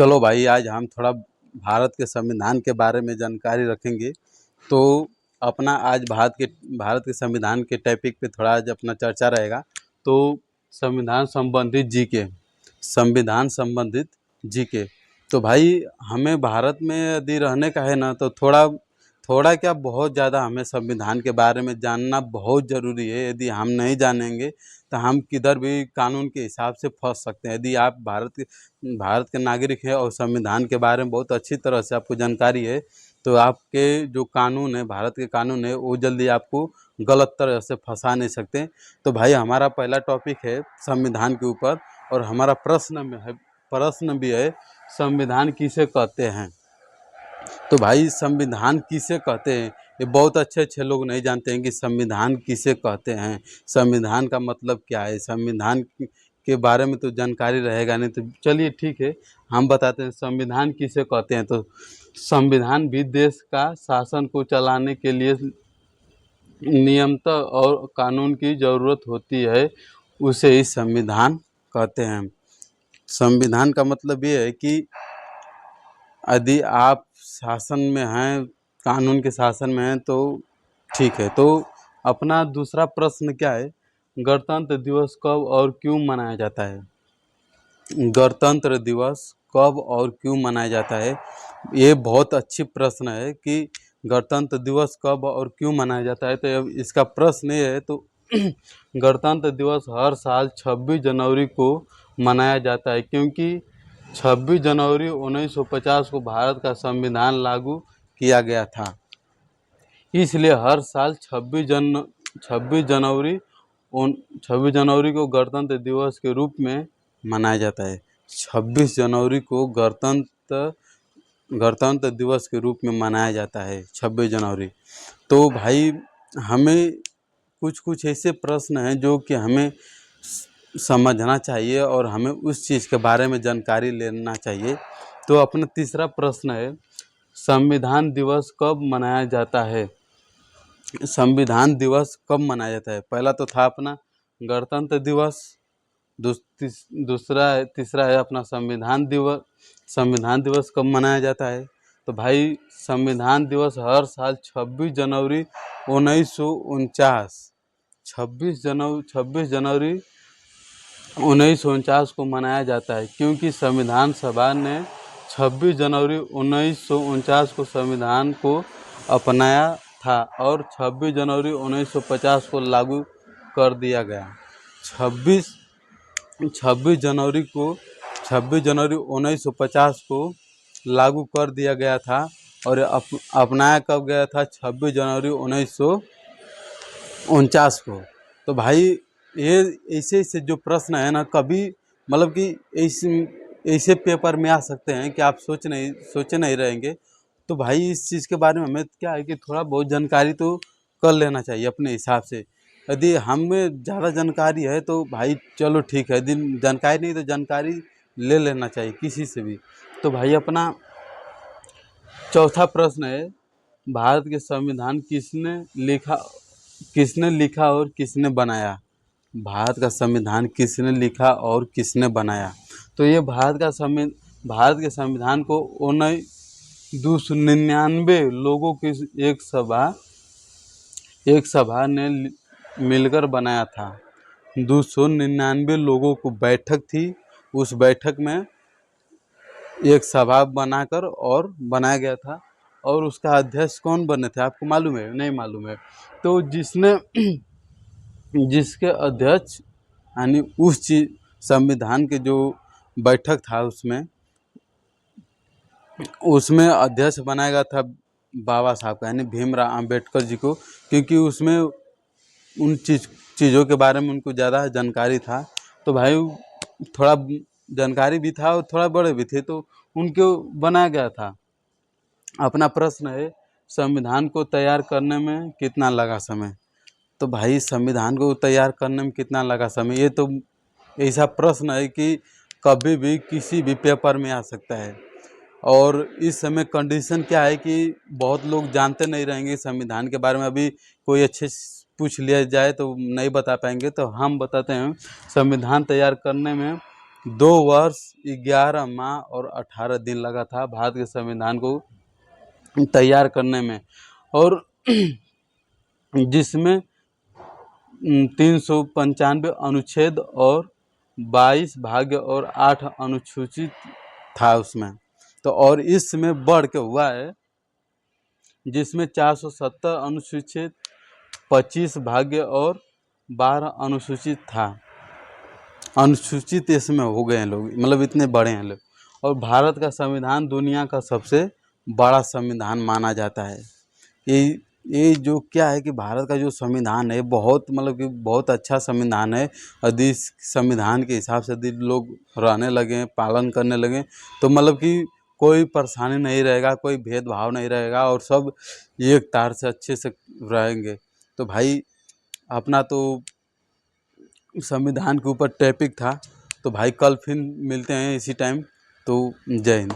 चलो भाई, आज हम थोड़ा भारत के संविधान के बारे में जानकारी रखेंगे। तो अपना आज भारत के संविधान के टॉपिक पे थोड़ा आज अपना चर्चा रहेगा। तो संविधान संबंधित जीके। तो भाई, हमें भारत में यदि रहने का है ना, तो थोड़ा थोड़ा क्या बहुत ज़्यादा हमें संविधान के बारे में जानना बहुत ज़रूरी है। यदि हम नहीं जानेंगे तो हम किधर भी कानून के हिसाब से फंस सकते हैं। यदि आप भारत के नागरिक हैं और संविधान के बारे में बहुत अच्छी तरह से आपको जानकारी है, तो आपके जो कानून है, भारत के कानून है, वो जल्दी आपको गलत तरह से फंसा नहीं सकते। तो भाई, हमारा पहला टॉपिक है संविधान के ऊपर, और हमारा प्रश्न भी है, संविधान किसे कहते हैं। तो भाई, संविधान किसे कहते हैं, ये बहुत अच्छे लोग नहीं जानते हैं कि संविधान किसे कहते हैं, संविधान का मतलब क्या है। संविधान के बारे में तो जानकारी रहेगा नहीं, तो चलिए ठीक है, हम बताते हैं संविधान किसे कहते हैं। तो संविधान भी देश का शासन को चलाने के लिए नियमता और कानून की ज़रूरत होती है, उसे ही संविधान कहते हैं। संविधान का मतलब ये है कि यदि आप शासन में हैं, कानून के शासन में हैं, तो ठीक है। तो अपना दूसरा प्रश्न क्या है, गणतंत्र दिवस कब और क्यों मनाया जाता है। गणतंत्र दिवस कब और क्यों मनाया जाता है, ये बहुत अच्छी प्रश्न है कि गणतंत्र दिवस कब और क्यों मनाया जाता है। तो अब इसका प्रश्न ये है, तो गणतंत्र दिवस हर साल 26 जनवरी को मनाया जाता है, क्योंकि 26 जनवरी 1950 को भारत का संविधान लागू किया गया था। इसलिए हर साल 26 जनवरी को गणतंत्र दिवस के रूप में मनाया जाता है। 26 जनवरी को गणतंत्र दिवस के रूप में मनाया जाता है, 26 जनवरी। तो भाई, हमें कुछ ऐसे प्रश्न हैं जो कि हमें समझना चाहिए और हमें उस चीज़ के बारे में जानकारी लेना चाहिए। तो अपना तीसरा प्रश्न है, संविधान दिवस कब मनाया जाता है। संविधान दिवस कब मनाया जाता है। पहला तो था अपना गणतंत्र दिवस, तीसरा है अपना संविधान दिवस। संविधान दिवस कब मनाया जाता है। तो भाई, संविधान दिवस हर साल 26 जनवरी 1949 26 जनवरी 1949 को मनाया जाता है, क्योंकि संविधान सभा ने 26 जनवरी 1949 को संविधान को अपनाया था और 26 जनवरी 1950 को लागू कर दिया गया। 26 जनवरी 1950 को लागू कर दिया गया था, और अपनाया कब गया था, 26 जनवरी 1949 को। तो भाई, ये ऐसे जो प्रश्न है ना, कभी मतलब कि ऐसे पेपर में आ सकते हैं कि आप सोचे नहीं रहेंगे। तो भाई, इस चीज़ के बारे में हमें क्या है कि थोड़ा बहुत जानकारी तो कर लेना चाहिए अपने हिसाब से। यदि हमें ज़्यादा जानकारी है तो भाई चलो ठीक है, यदि जानकारी नहीं तो जानकारी ले लेना चाहिए किसी से भी। तो भाई, अपना चौथा प्रश्न है, भारत के संविधान किसने लिखा और किसने बनाया। भारत का संविधान किसने लिखा और किसने बनाया। तो ये भारत के संविधान को 299 लोगों की एक सभा ने मिलकर बनाया था। 299 लोगों को बैठक थी, उस बैठक में एक सभा बनाकर और बनाया गया था। और उसका अध्यक्ष कौन बने थे, आपको मालूम है? नहीं मालूम है। तो जिसके अध्यक्ष यानी उस संविधान के जो बैठक था, उसमें अध्यक्ष बनाया गया था बाबा साहब का, यानी भीमराव अंबेडकर जी को, क्योंकि उसमें उन चीज़ों के बारे में उनको ज़्यादा जानकारी था। तो भाई, थोड़ा जानकारी भी था और थोड़ा बड़े भी थे, तो उनको बनाया गया था। अपना प्रश्न है, संविधान को तैयार करने में कितना लगा समय। तो भाई, संविधान को तैयार करने में कितना लगा समय, ये तो ऐसा प्रश्न है कि कभी भी किसी भी पेपर में आ सकता है। और इस समय कंडीशन क्या है कि बहुत लोग जानते नहीं रहेंगे संविधान के बारे में। अभी कोई अच्छे पूछ लिया जाए तो नहीं बता पाएंगे, तो हम बताते हैं। संविधान तैयार करने में 2 वर्ष 11 माह और 18 दिन लगा था भारत के संविधान को तैयार करने में, और जिसमें 395 अनुच्छेद और 22 भाग और 8 अनुसूचित था उसमें। तो और इसमें बढ़ के हुआ है जिसमें 470 अनुसूचित, 25 भाग्य और 12 अनुसूचित था। अनुसूचित इसमें हो गए हैं लोग, मतलब इतने बड़े हैं लोग। और भारत का संविधान दुनिया का सबसे बड़ा संविधान माना जाता है। ये जो क्या है कि भारत का जो संविधान है बहुत मतलब कि बहुत अच्छा संविधान है। यदि इस संविधान के हिसाब से यदि लोग रहने लगे, पालन करने लगे, तो मतलब कि कोई परेशानी नहीं रहेगा, कोई भेदभाव नहीं रहेगा, और सब एक तार से अच्छे से रहेंगे। तो भाई अपना तो संविधान के ऊपर टॉपिक था। तो भाई कल फिर मिलते हैं इसी टाइम। तो जय हिंद।